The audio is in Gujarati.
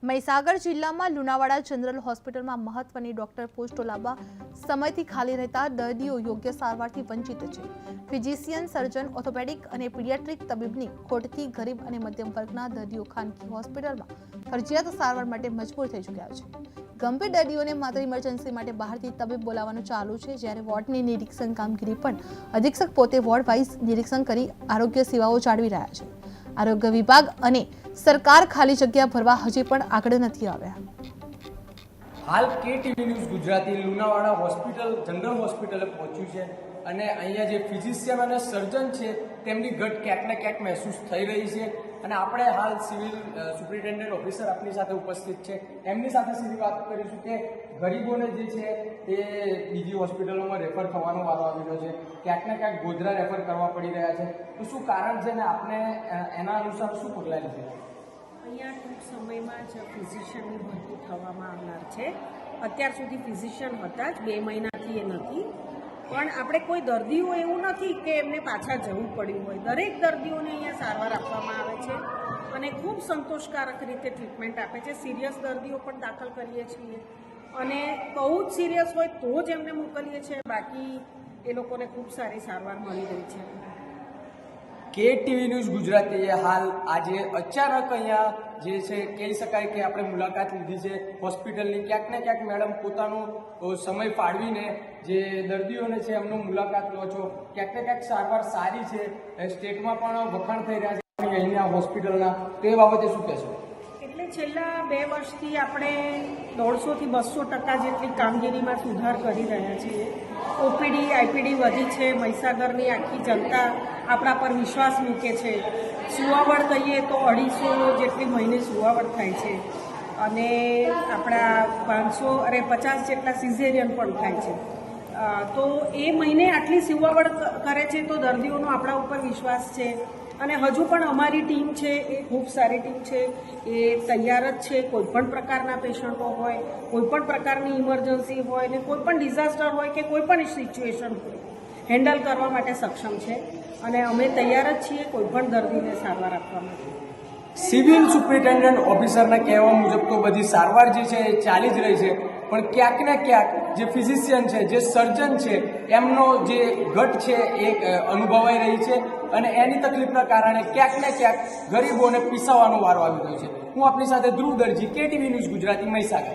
મહીસાગર જિલ્લામાં લુણાવાડા જનરલ હોસ્પિટલમાં મહત્વની ડોક્ટર પોસ્ટો લાંબા સમયથી ખાલી રહેતા દર્દીઓ યોગ્ય સારવારથી વંચિત છે। ફિઝિશિયન, સર્જન, ઓર્થોપેડિક અને પીડિયાટ્રિક તબીબની ખોટથી ગરીબ અને મધ્યમ વર્ગના દર્દીઓ ખાનગી હોસ્પિટલમાં ફરજિયાત સારવાર માટે મજબૂર થઈ ચૂક્યા છે। ગંભીર દર્દીઓને માત્ર ઇમરજન્સી માટે બહારથી તબીબ બોલાવવાનું ચાલુ છે, જ્યારે વોર્ડની નિરીક્ષણ કામગીરી પણ અધિક્ષક પોતે વોર્ડ વાઇઝ નિરીક્ષણ કરી આરોગ્ય સેવાઓ જાળવી રહ્યા છે। આરોગ્ય વિભાગ અને સરકાર ખાલી જગ્યા ભરવા હજી પણ આગળ નથી આવ્યા। હાલ KTV news Gujarati Lunawada hospital general હોસ્પિટલે પહોંચ્યું છે અને અહીંયા જે ફિઝિશિયન અને સર્જન છે તેમની ઘટ ક્યાંક ને ક્યાંક મહેસૂસ થઈ રહી છે અને આપણે હાલ સિવિલ સુપ્રિન્ટેન્ડન્ટ ઓફિસર આપણી સાથે ઉપસ્થિત છે। એમની સાથે સીધી વાત કરીશું કે ગરીબોને જે છે તે બીજી હોસ્પિટલોમાં રેફર થવાનો વારો આવી રહ્યો છે, ક્યાંક ને ક્યાંક ગોધરા રેફર કરવા પડી રહ્યા છે, તો શું કારણ છે ને આપણે એના અનુસાર શું પગલાં લીધા? અહીંયા ટૂંક સમયમાં જ ફિઝિશિયનની ભરતી થવામાં આવનાર છે। અત્યાર સુધી ફિઝિશિયન હતા જ, 2 મહિનાથી એ નથી, પણ આપણે કોઈ દર્દીઓ એવું નથી કે એમને પાછા જવું પડ્યું હોય। દરેક દર્દીઓને અહીંયા સારવાર આપવામાં આવે છે અને ખૂબ સંતોષકારક રીતે ટ્રીટમેન્ટ આપે છે। સિરિયસ દર્દીઓ પણ દાખલ કરીએ છીએ અને બહુ જ સિરિયસ હોય તો જ એમને મોકલીએ છીએ, બાકી એ લોકોને ખૂબ સારી સારવાર મળી રહી છે। KTV ન્યૂઝ ગુજરાતીએ હાલ આજે અચાનક અહીંયા જે છે કહી શકાય કે આપણે મુલાકાત લીધી છે હોસ્પિટલની। ક્યાંક ને ક્યાંક મેડમ પોતાનો સમય ફાળવીને જે દર્દીઓને છે એમનો મુલાકાત લો છો, ક્યાંક ને ક્યાંક સારવાર સારી છે, સ્ટેટમાં પણ વખાણ થઈ રહ્યા છે અહીંના હોસ્પિટલના, તો એ બાબતે શું કહેશો? એટલે છેલ્લા 2 વર્ષથી આપણે 150 થી 200% જેટલી કામગીરીમાં સુધાર કરી રહ્યા છીએ। ઓપીડી, આઈપીડી વધી છે, મહીસાગરની આખી જનતા આપણા પર વિશ્વાસ મૂકે છે। સુવાવડ કહીએ તો 250 જેટલી મહિને સુવાવડ થાય છે અને આપણા 550 જેટલા સિઝેરિયન પણ થાય છે। તો એ મહિને આટલી સુવાવડ કરે છે તો દર્દીઓનો આપણા ઉપર વિશ્વાસ છે અને હજુ પણ અમારી ટીમ છે એ ખૂબ સારી ટીમ છે, એ તૈયાર જ છે। કોઈ પણ પ્રકારના પેશન્ટો હોય, કોઈ પણ પ્રકારની ઇમરજન્સી હોય ને કોઈ પણ ડિઝાસ્ટર હોય કે કોઈ પણ સિચ્યુએશન હોય, હેન્ડલ કરવા માટે સક્ષમ છે અને અમે તૈયાર જ છીએ કોઈ પણ દર્દીને સારવાર આપવા માટે। સિવિલ સુપ્રિન્ટેન્ડન્ટ ઓફિસરના કહેવા મુજબ તો બધી સારવાર જે છે એ ચાલી જ રહી છે, પણ ક્યાંક ને ક્યાંક જે ફિઝિશિયન છે, જે સર્જન છે, એમનો જે ઘટ છે એ અનુભવાઈ રહી છે અને એની તકલીફના કારણે ક્યાંક ને ક્યાંક ગરીબોને પીસાવાનો વારો આવી રહ્યો છે। હું આપની સાથે ધ્રુવ દરજી, KTV ન્યૂઝ ગુજરાતી, મહીસાગર।